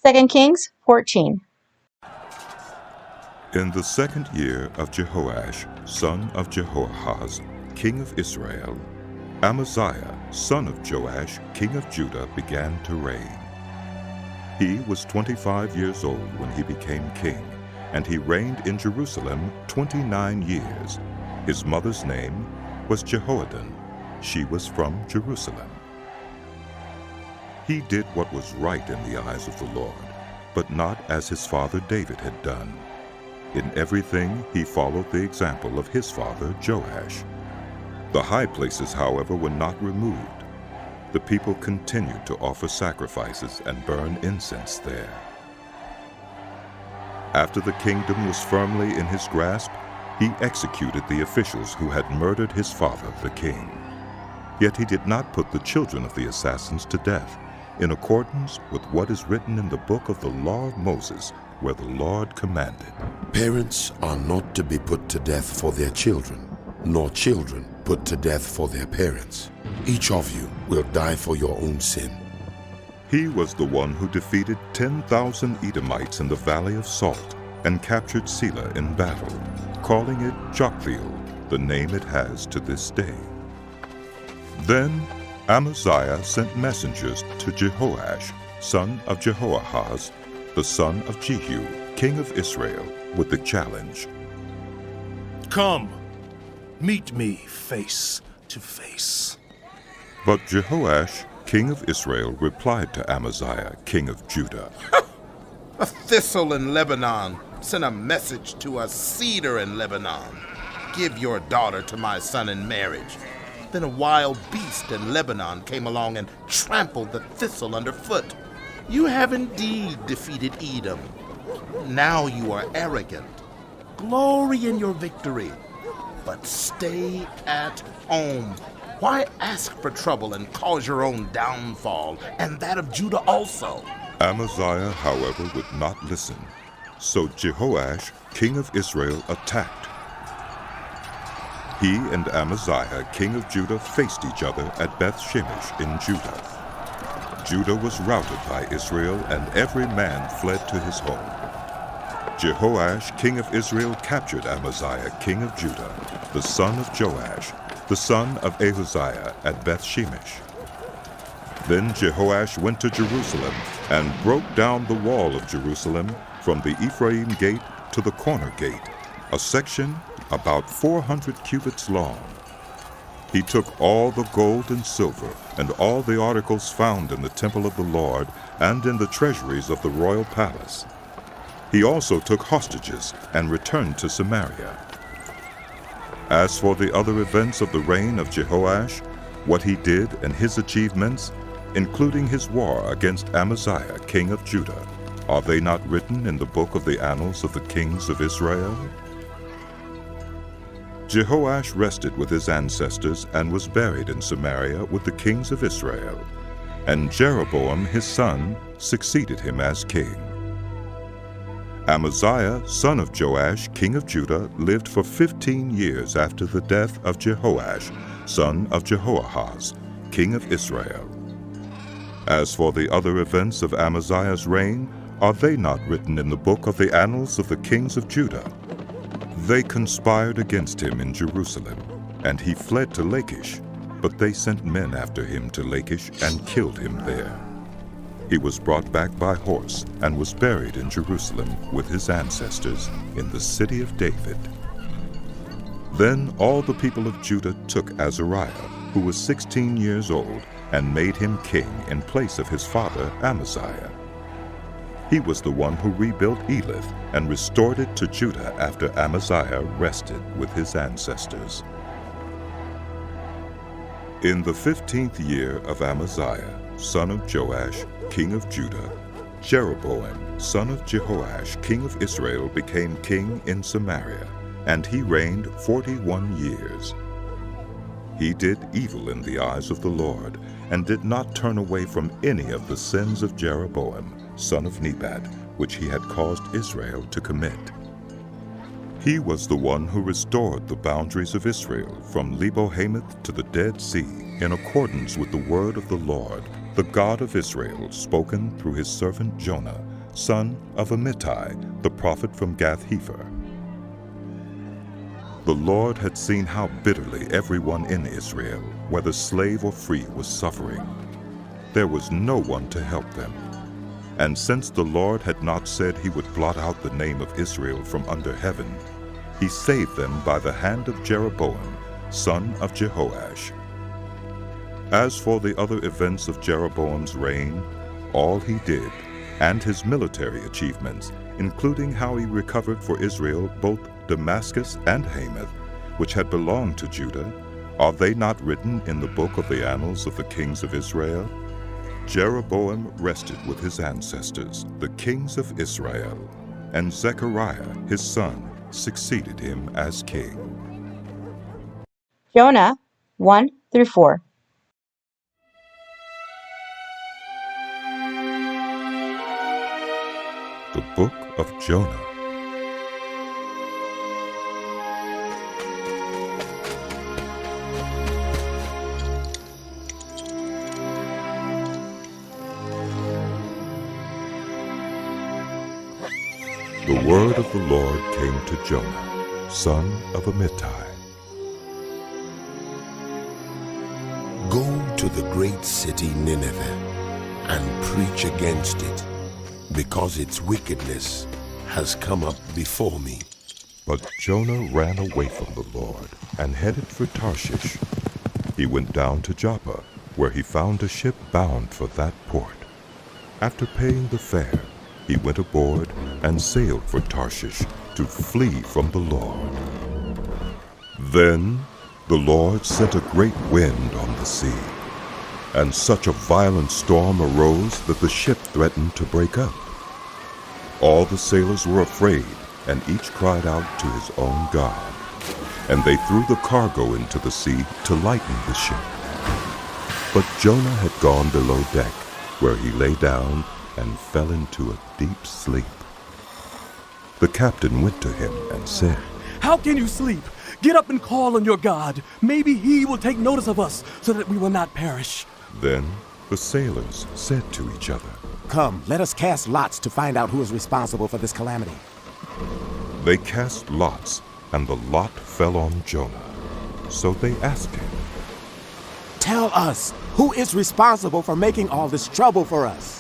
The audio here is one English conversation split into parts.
2 Kings 14. In the second year of Jehoash, son of Jehoahaz, king of Israel, Amaziah, son of Joash, king of Judah, began to reign. He was 25 years old when he became king, and he reigned in Jerusalem 29 years. His mother's name was Jehoaddan. She was from Jerusalem. He did what was right in the eyes of the Lord, but not as his father David had done. In everything he followed the example of his father Joash. The high places, however, were not removed. The people continued to offer sacrifices and burn incense there. After the kingdom was firmly in his grasp, he executed the officials who had murdered his father, the king. Yet he did not put the children of the assassins to death, in accordance with what is written in the book of the law of Moses, where the Lord commanded. Parents are not to be put to death for their children, nor children put to death for their parents. Each of you will die for your own sin. He was the one who defeated 10,000 Edomites in the Valley of Salt and captured Selah in battle, calling it Joktheel, the name it has to this day. Then Amaziah sent messengers to Jehoash, son of Jehoahaz, the son of Jehu, king of Israel, with the challenge. Come, meet me face to face. But Jehoash, king of Israel, replied to Amaziah, king of Judah, A thistle in Lebanon sent a message to a cedar in Lebanon. Give your daughter to my son in marriage. Then a wild beast in Lebanon came along and trampled the thistle underfoot. You have indeed defeated Edom. Now you are arrogant. Glory in your victory, but stay at home. Why ask for trouble and cause your own downfall, and that of Judah also? Amaziah, however, would not listen. So Jehoash, king of Israel, attacked. He and Amaziah, king of Judah, faced each other at Beth-Shemesh in Judah. Judah was routed by Israel, and every man fled to his home. Jehoash, king of Israel, captured Amaziah, king of Judah, the son of Joash, the son of Ahaziah, at Beth-Shemesh. Then Jehoash went to Jerusalem and broke down the wall of Jerusalem from the Ephraim gate to the corner gate, a section about 400 cubits long. He took all the gold and silver and all the articles found in the temple of the Lord and in the treasuries of the royal palace. He also took hostages and returned to Samaria. As for the other events of the reign of Jehoash, what he did and his achievements, including his war against Amaziah, king of Judah, are they not written in the book of the annals of the kings of Israel? Jehoash rested with his ancestors and was buried in Samaria with the kings of Israel, and Jeroboam his son succeeded him as king. Amaziah, son of Joash, king of Judah, lived for 15 years after the death of Jehoash, son of Jehoahaz, king of Israel. As for the other events of Amaziah's reign, are they not written in the book of the annals of the kings of Judah? They conspired against him in Jerusalem, and he fled to Lachish, but they sent men after him to Lachish and killed him there. He was brought back by horse and was buried in Jerusalem with his ancestors in the city of David. Then all the people of Judah took Azariah, who was 16 years old, and made him king in place of his father Amaziah. He was the one who rebuilt Elith and restored it to Judah after Amaziah rested with his ancestors. In the 15th year of Amaziah, son of Joash, king of Judah, Jeroboam, son of Jehoash, king of Israel, became king in Samaria, and he reigned 41 years. He did evil in the eyes of the Lord, and did not turn away from any of the sins of Jeroboam, son of Nebat, which he had caused Israel to commit. He was the one who restored the boundaries of Israel from Lebo-Hamath to the Dead Sea in accordance with the word of the Lord, the God of Israel, spoken through his servant Jonah, son of Amittai, the prophet from Gath-hepher. The Lord had seen how bitterly everyone in Israel, whether slave or free, was suffering. There was no one to help them. And since the Lord had not said he would blot out the name of Israel from under heaven, he saved them by the hand of Jeroboam, son of Jehoash. As for the other events of Jeroboam's reign, all he did, and his military achievements, including how he recovered for Israel both Damascus and Hamath, which had belonged to Judah, are they not written in the book of the annals of the kings of Israel? Jeroboam rested with his ancestors, the kings of Israel, and Zechariah, his son, succeeded him as king. Jonah 1-4. The book of Jonah. The word of the Lord came to Jonah, son of Amittai. Go to the great city Nineveh and preach against it, because its wickedness has come up before me. But Jonah ran away from the Lord and headed for Tarshish. He went down to Joppa, where he found a ship bound for that port. After paying the fare, he went aboard and sailed for Tarshish to flee from the Lord. Then the Lord sent a great wind on the sea, and such a violent storm arose that the ship threatened to break up. All the sailors were afraid, and each cried out to his own God. And they threw the cargo into the sea to lighten the ship. But Jonah had gone below deck, where he lay down and fell into a deep sleep. The captain went to him and said, "How can you sleep? Get up and call on your God. Maybe he will take notice of us so that we will not perish." Then the sailors said to each other, "Come, let us cast lots to find out who is responsible for this calamity." They cast lots, and the lot fell on Jonah. So they asked him, "Tell us, who is responsible for making all this trouble for us?"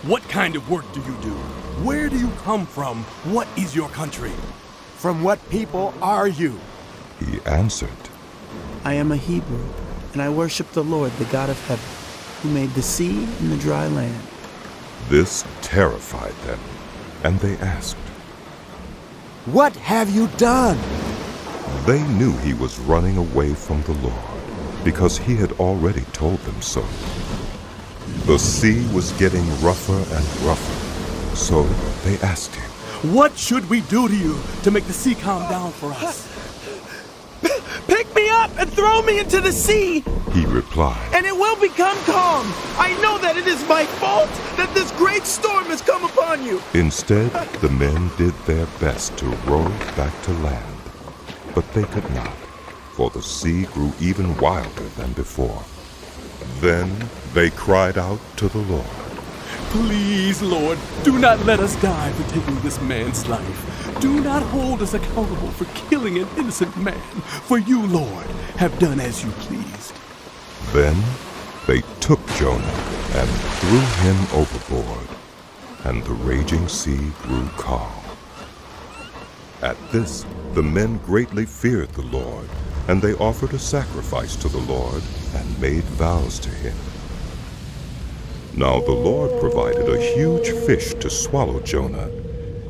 What kind of work do you do? Where do you come from? What is your country? From what people are you? He answered, I am a Hebrew, and I worship the Lord, the God of heaven, who made the sea and the dry land. This terrified them, and they asked, What have you done? They knew he was running away from the Lord, because he had already told them so. The sea was getting rougher and rougher, so they asked him, What should we do to you to make the sea calm down for us? Pick me up and throw me into the sea, He replied, and it will become calm. I know that it is my fault that this great storm has come upon you. Instead, the men did their best to row back to land, but they could not, for the sea grew even wilder than before. Then they cried out to the Lord, Please, Lord, do not let us die for taking this man's life. Do not hold us accountable for killing an innocent man, for you, Lord, have done as you pleased. Then they took Jonah and threw him overboard, and the raging sea grew calm. At this, the men greatly feared the Lord, and they offered a sacrifice to the Lord and made vows to him. Now the Lord provided a huge fish to swallow Jonah,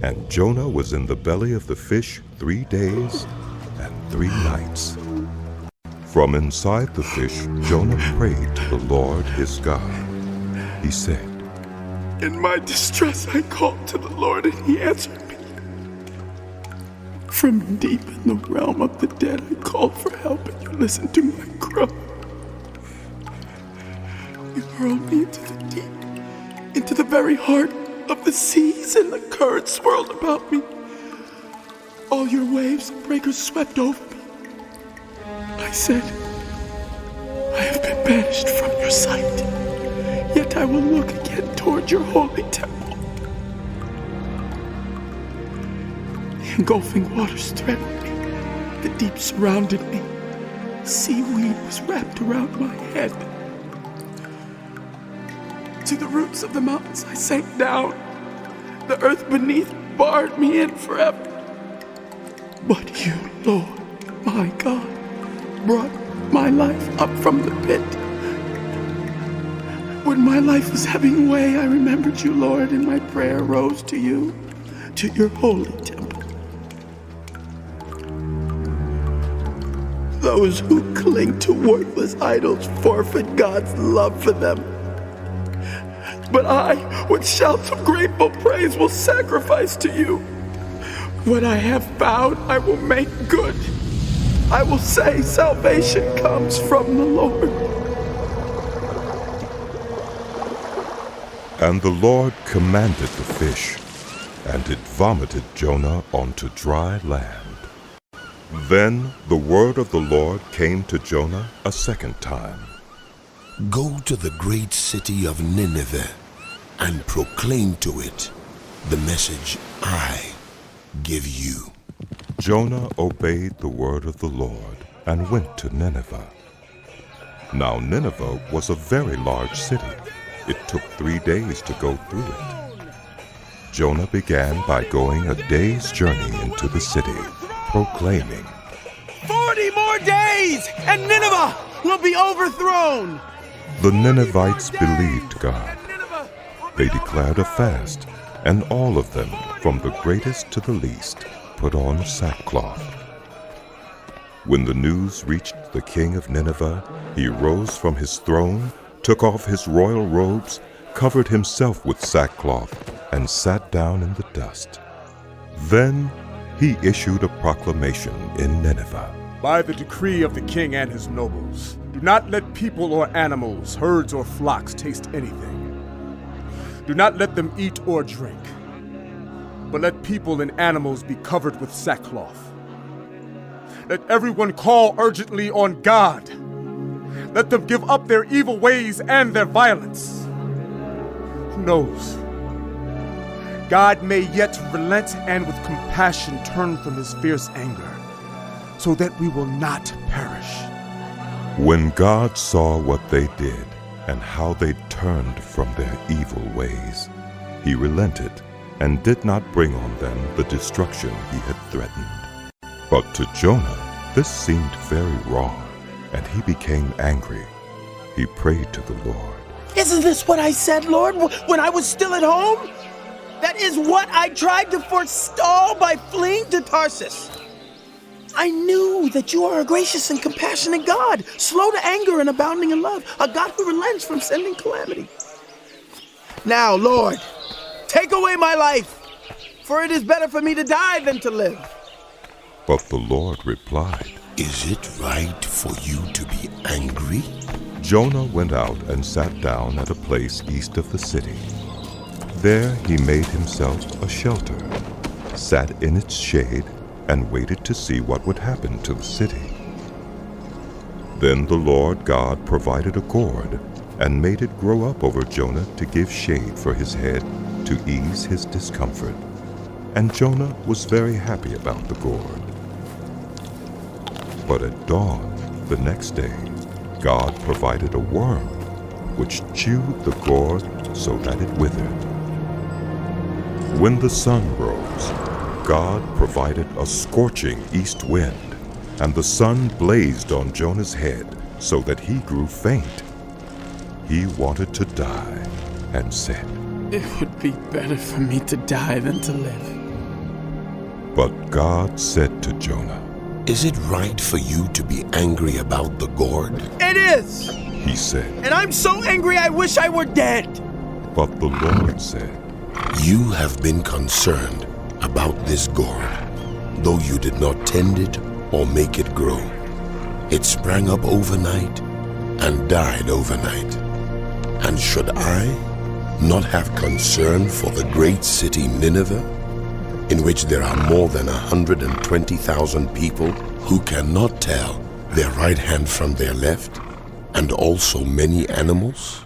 and Jonah was in the belly of the fish 3 days and 3 nights. From inside the fish, Jonah prayed to the Lord his God. He said, In my distress I called to the Lord, and he answered me. From deep in the realm of the dead I called for help, and you listened to my cry. You hurled me into the deep, into the very heart of the seas, and the currents swirled about me. All your waves and breakers swept over me. I said, I have been banished from your sight, yet I will look again toward your holy temple. engulfing waters threatened me. The deep surrounded me. Seaweed was wrapped around my head. To the roots of the mountains I sank down. The earth beneath barred me in forever. But you, Lord, my God, brought my life up from the pit. When my life was ebbing away, I remembered you, Lord, and my prayer rose to you, to your holy temple. Those who cling to worthless idols forfeit God's love for them. But I, with shouts of grateful praise, will sacrifice to you. What I have found, I will make good. I will say salvation comes from the Lord. And the Lord commanded the fish, and it vomited Jonah onto dry land. Then the word of the Lord came to Jonah a second time. Go to the great city of Nineveh and proclaim to it the message I give you. Jonah obeyed the word of the Lord and went to Nineveh. Now Nineveh was a very large city. It took 3 days to go through it. Jonah began by going a day's journey into the city, proclaiming, 40 more days, and Nineveh will be overthrown. The Ninevites believed God. They declared a fast, and all of them, from the greatest to the least, put on sackcloth. When the news reached the king of Nineveh, he rose from his throne, took off his royal robes, covered himself with sackcloth, and sat down in the dust. Then he issued a proclamation in Nineveh. By the decree of the king and his nobles, do not let people or animals, herds or flocks taste anything. Do not let them eat or drink, but let people and animals be covered with sackcloth. Let everyone call urgently on God. Let them give up their evil ways and their violence. Who knows? God may yet relent and with compassion turn from his fierce anger, so that we will not perish. When God saw what they did and how they turned from their evil ways, he relented and did not bring on them the destruction he had threatened. But to Jonah this seemed very wrong, and he became angry. He prayed to the Lord. Isn't this what I said, Lord, when I was still at home? That is what I tried to forestall by fleeing to Tarsus. I knew that you are a gracious and compassionate God, slow to anger and abounding in love, a God who relents from sending calamity. Now, Lord, take away my life, for it is better for me to die than to live. But the Lord replied, Is it right for you to be angry? Jonah went out and sat down at a place east of the city. There he made himself a shelter, sat in its shade, and waited to see what would happen to the city. Then the Lord God provided a gourd and made it grow up over Jonah to give shade for his head, to ease his discomfort. And Jonah was very happy about the gourd. But at dawn the next day, God provided a worm which chewed the gourd so that it withered. When the sun rose, God provided a scorching east wind, and the sun blazed on Jonah's head so that he grew faint. He wanted to die and said, It would be better for me to die than to live. But God said to Jonah, Is it right for you to be angry about the gourd? It is! He said. And I'm so angry I wish I were dead. But the Lord said, You have been concerned about this gourd, though you did not tend it or make it grow. It sprang up overnight and died overnight. And should I not have concern for the great city Nineveh, in which there are more than 120,000 people who cannot tell their right hand from their left, and also many animals?